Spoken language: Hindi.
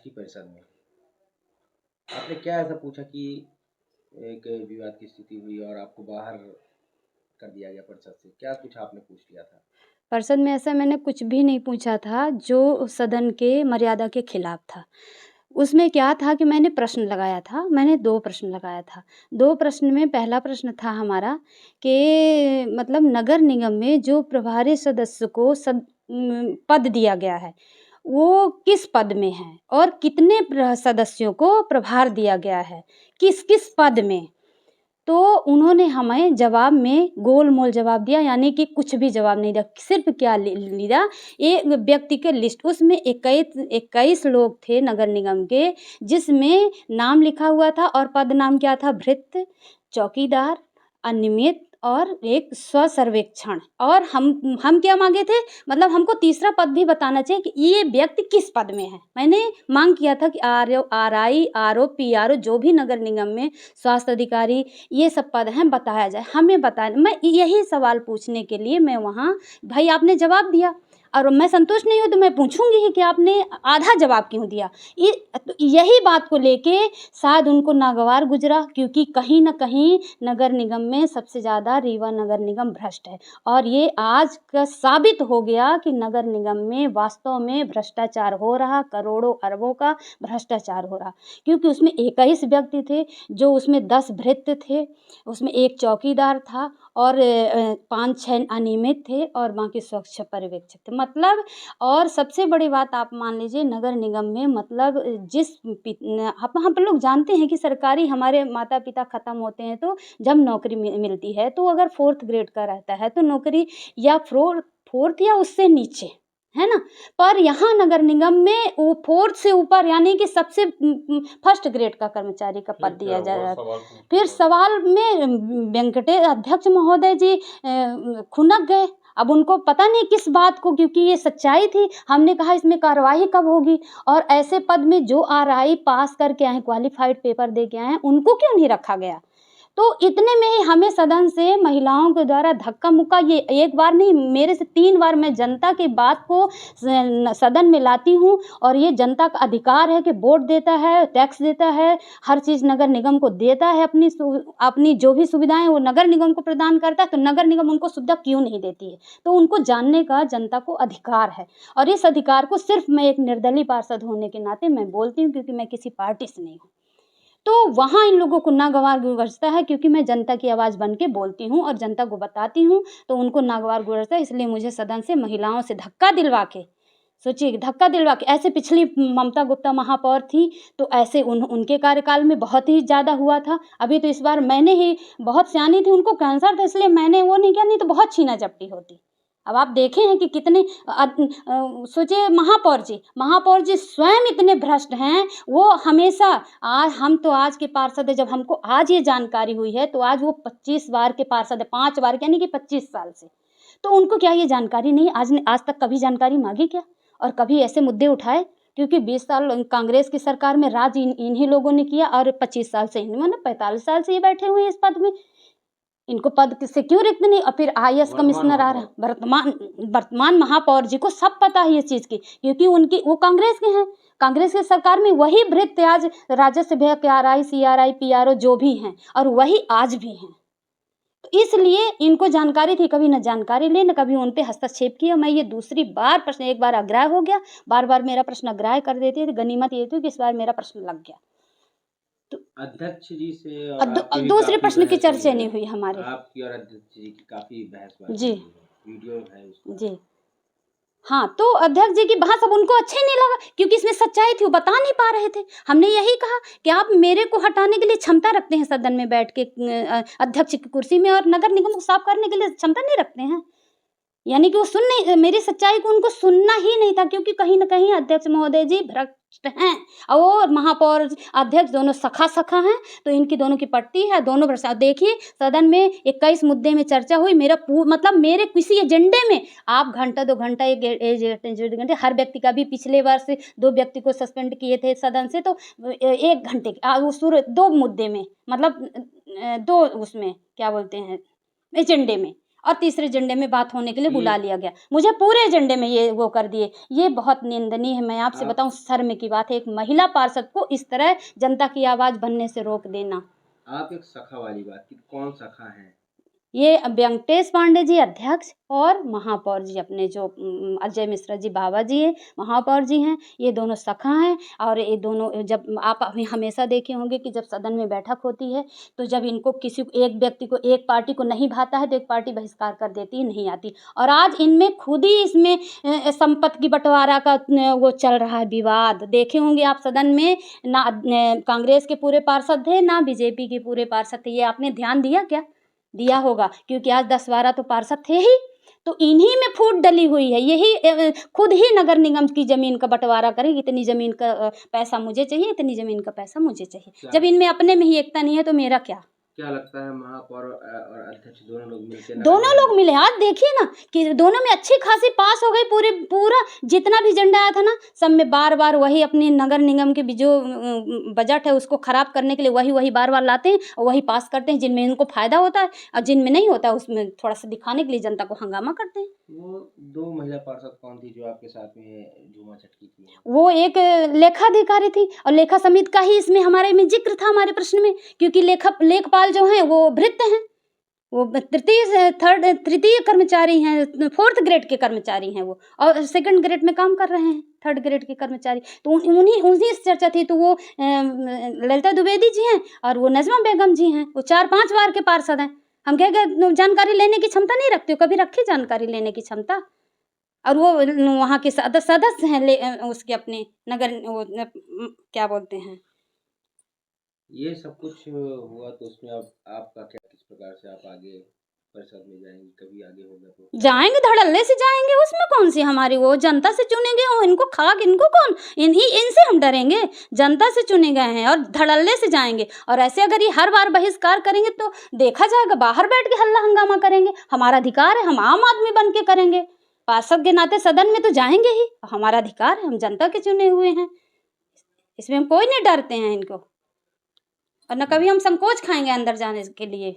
राष्ट्रीय परिषद में आपने क्या ऐसा पूछा कि एक विवाद की स्थिति हुई और आपको बाहर कर दिया गया परिषद से? क्या कुछ आपने पूछ लिया था? परिषद में ऐसा मैंने कुछ भी नहीं पूछा था जो सदन के मर्यादा के खिलाफ था। उसमें क्या था कि मैंने प्रश्न लगाया था, मैंने 2 प्रश्न लगाया था। 2 प्रश्न में पहला प्रश्न था हमारा कि मतलब नगर निगम में जो प्रभारी सदस्य को पद दिया गया है, वो किस पद में है और कितने सदस्यों को प्रभार दिया गया है, किस-किस पद में। तो उन्होंने हमें जवाब में गोल-मोल जवाब दिया, यानी कि कुछ भी जवाब नहीं दिया। सिर्फ़ क्या लिया, एक व्यक्ति के लिस्ट, उसमें 21 लोग थे नगर निगम के, जिसमें नाम लिखा हुआ था और पद नाम क्या था, भृत्य, चौकीदार, अनियमित और एक स्व-सर्वेक्षण। और हम क्या माँगे थे, मतलब हमको तीसरा पद भी बताना चाहिए कि ये व्यक्ति किस पद में है। मैंने माँग किया था कि आरआई, आरओ, पीआरओ जो भी नगर निगम में स्वास्थ्य अधिकारी ये सब पद हैं, बताया जाए, हमें बताया। मैं यही सवाल पूछने के लिए मैं वहाँ, भाई आपने जवाब दिया और मैं संतुष्ट नहीं हूँ तो मैं पूछूंगी ही कि आपने आधा जवाब क्यों दिया। तो यही बात को लेके शायद उनको नागवार गुजरा, क्योंकि कहीं ना कहीं नगर निगम में सबसे ज़्यादा रीवा नगर निगम भ्रष्ट है। और ये आज का साबित हो गया कि नगर निगम में वास्तव में भ्रष्टाचार हो रहा, करोड़ों अरबों का भ्रष्टाचार हो रहा। क्योंकि उसमें 21 व्यक्ति थे, जो उसमें 10 भृत्य थे, उसमें एक चौकीदार था और 5-6 अनियमित थे और बाकी स्वच्छ पर्यवेक्षक थे। मतलब, और सबसे बड़ी बात आप मान लीजिए नगर निगम में, मतलब हम लोग जानते हैं कि सरकारी हमारे माता पिता ख़त्म होते हैं तो जब नौकरी मिलती है तो अगर 4th ग्रेड का रहता है तो नौकरी या फोर्थ या उससे नीचे, है ना। पर यहाँ नगर निगम में वो 4th से ऊपर, यानी कि सबसे फर्स्ट ग्रेड का कर्मचारी का पद दिया जा रहा है। फिर सवाल में वेंकटेश अध्यक्ष महोदय जी खुनक गए। अब उनको पता नहीं किस बात को, क्योंकि ये सच्चाई थी। हमने कहा इसमें कार्रवाई कब होगी, और ऐसे पद में जो आरआई पास करके आए, क्वालिफाइड पेपर दे के आए हैं, उनको क्यों नहीं रखा गया। तो इतने में ही हमें सदन से महिलाओं के द्वारा धक्का मुक्का, ये एक बार नहीं, मेरे से 3 बार मैं जनता की बात को सदन में लाती हूँ। और ये जनता का अधिकार है कि वोट देता है, टैक्स देता है, हर चीज़ नगर निगम को देता है, अपनी जो भी सुविधाएं वो नगर निगम को प्रदान करता है, तो नगर निगम उनको सुविधा क्यों नहीं देती है। तो उनको जानने का जनता को अधिकार है, और इस अधिकार को सिर्फ मैं एक निर्दलीय पार्षद होने के नाते मैं बोलती हूँ, क्योंकि मैं किसी पार्टी से नहीं हूँ। तो वहाँ इन लोगों को नागवार गुजरता है, क्योंकि मैं जनता की आवाज़ बन के बोलती हूँ और जनता को बताती हूँ, तो उनको नागवार गुजरता है। इसलिए मुझे सदन से महिलाओं से धक्का दिलवा के, सोचिए धक्का दिलवा के, ऐसे पिछली ममता गुप्ता महापौर थी तो ऐसे उनके कार्यकाल में बहुत ही ज़्यादा हुआ था। अभी तो इस बार मैंने ही, बहुत सियानी थी, उनको कैंसर था, इसलिए मैंने वो नहीं किया, नहीं तो बहुत छीना झपटी होती। अब आप देखे हैं कि कितने सोचिए, महापौर जी स्वयं इतने भ्रष्ट हैं। वो हमेशा, हम तो आज के पार्षद है, जब हमको आज ये जानकारी हुई है तो आज वो 25 बार के पार्षद है, 5 बार यानी कि 25 साल से। तो उनको क्या ये जानकारी नहीं, आज तक कभी जानकारी मांगी क्या, और कभी ऐसे मुद्दे उठाए। क्योंकि 20 साल कांग्रेस की सरकार में राज इन्हीं लोगों ने किया, और 25 साल से, इन्होंने 45 साल से ये बैठे हुए हैं इस पद में। इनको पद से क्यों रिक्त नहीं। और फिर आईएएस कमिश्नर आ रहा, वर्तमान महापौर जी को सब पता है इस चीज़ की, क्योंकि वो कांग्रेस के हैं। कांग्रेस की सरकार में वही भृत्य आज राजस्व विभाग के आरआई, सीआरआई, पीआरओ जो भी हैं, और वही आज भी हैं। तो इसलिए इनको जानकारी थी, कभी न जानकारी ले, न कभी उन पे हस्तक्षेप किया। मैं ये दूसरी बार प्रश्न, एक बार अग्राह्य हो गया, बार-बार मेरा प्रश्न अग्राह्य कर देते थे। गनीमत ये थी कि इस बार मेरा प्रश्न लग गया। अध्यक्ष जी से और आपकी भी दूसरे काफी प्रश्न की बहस हुई चर्चा है। नहीं हुई हमारे। आपकी और अध्यक्ष जी की काफी बहसबाजी जी, हुई है, वीडियो है उसका। जी। हाँ, तो अध्यक्ष जी की बहस अब उनको अच्छे नहीं लगा, क्योंकि इसमें सच्चाई थी, वो बता नहीं पा रहे थे। हमने यही कहा कि आप मेरे को हटाने के लिए क्षमता रखते हैं सदन में बैठ के, अध्यक्ष की कुर्सी में, और नगर निगम को साफ करने के लिए क्षमता नहीं रखते हैं। यानी कि वो सुन नहीं, मेरी सच्चाई को उनको सुनना ही नहीं था, क्योंकि कहीं न कहीं अध्यक्ष महोदय जी भ्रष्ट हैं, और महापौर अध्यक्ष दोनों सखा हैं, तो इनकी दोनों की पट्टी है, दोनों भ्रष्ट। देखिए सदन में 21 मुद्दे में चर्चा हुई, मतलब मेरे किसी एजेंडे में आप घंटा 2 घंटा, 1 घंटे, हर व्यक्ति का भी पिछले वर्ष 2 व्यक्ति को सस्पेंड किए थे सदन से, तो 1 घंटे उस 2 मुद्दे में, मतलब 2 उसमें क्या बोलते हैं, एजेंडे में, और तीसरे एजेंडे में बात होने के लिए बुला ये लिया गया। मुझे पूरे एजेंडे में ये वो कर दिए। ये बहुत निंदनीय है। मैं आपसे आप बताऊं, शर्म की बात है एक महिला पार्षद को इस तरह जनता की आवाज़ बनने से रोक देना। आप एक सखा वाली बात की, कौन सखा है? ये वेंकटेश पांडे जी अध्यक्ष और महापौर जी अपने जो अजय मिश्रा जी बाबा जी हैं, महापौर जी हैं, ये दोनों सखा हैं। और ये दोनों, जब आप हमेशा देखे होंगे कि जब सदन में बैठक होती है तो जब इनको किसी एक व्यक्ति को, एक पार्टी को नहीं भाता है तो एक पार्टी बहिष्कार कर देती है, नहीं आती। और आज इनमें खुद ही इसमें संपत्ति की बंटवारा का वो चल रहा है विवाद। देखे होंगे आप सदन में ना कांग्रेस के पूरे पार्षद थे ना बीजेपी के पूरे पार्षद थे। ये आपने ध्यान दिया क्या? दिया होगा, क्योंकि आज 10-12 तो पार्षद थे ही, तो इन्हीं में फूट डली हुई है। यही खुद ही नगर निगम की जमीन का बंटवारा करें, इतनी जमीन का पैसा मुझे चाहिए, इतनी जमीन का पैसा मुझे चाहिए। जब इनमें अपने में ही एकता नहीं है तो मेरा क्या लगता है महापौर और अध्यक्ष दोनों लोग मिलकर नगर दोनों निगम लोग मिले। आज देखिए ना कि दोनों में अच्छी खासी पास हो गई। पूरा जितना भी एजेंडा आया था ना, सब में बार बार वही अपने नगर निगम के जो बजट है उसको खराब करने के लिए वही बार बार लाते हैं और वही पास करते हैं। जिनमें इनको फायदा होता है और जिनमें नहीं होता है उसमें थोड़ा सा दिखाने के लिए जनता को हंगामा करते हैं। वो 2 महिला पार्षद कौन थी जो आपके साथ में झूमा चटकी थी? वो एक लेखाधिकारी थी और लेखा समिति का ही इसमें हमारे में जिक्र था हमारे प्रश्न में, क्योंकि लेखपाल जो हैं वो भृत्य हैं, वो तृतीय कर्मचारी हैं, 4th ग्रेड के कर्मचारी हैं वो, और 2nd ग्रेड में काम कर रहे हैं, 3rd ग्रेड के कर्मचारी। तो उन्हीं से चर्चा थी। तो वो ललिता द्विवेदी जी हैं और वो नजमा बेगम जी हैं, वो 4-5 बार के पार्षद हैं। हम कह गए जानकारी लेने की क्षमता नहीं रखते हो, कभी रखी जानकारी लेने की क्षमता? और वो वहाँ के सदस्य हैं उसके अपने नगर वो क्या बोलते हैं। ये सब कुछ हुआ तो उसमें अब आपका क्या, किस प्रकार से आप आगे परिषद में जाएंगे? कभी आगे होगा तो जाएंगे, धड़ल्ले से जाएंगे। उसमें कौन सी हमारी, वो जनता से चुने गए हो, इनको खाक, इनको कौन, इनसे हम डरेंगे? जनता से चुने गए हैं और धड़ल्ले से जाएंगे। और ऐसे अगर ये हर बार बहिष्कार करेंगे तो देखा जाएगा, बाहर बैठ के हल्ला हंगामा करेंगे। हमारा अधिकार है, हम आम आदमी बन के करेंगे। पार्षद के नाते सदन में तो जाएंगे ही, हमारा अधिकार है, हम जनता के चुने हुए हैं। इसमें हम कोई नहीं डरते हैं इनको, और न कभी हम संकोच खाएंगे अंदर जाने के लिए।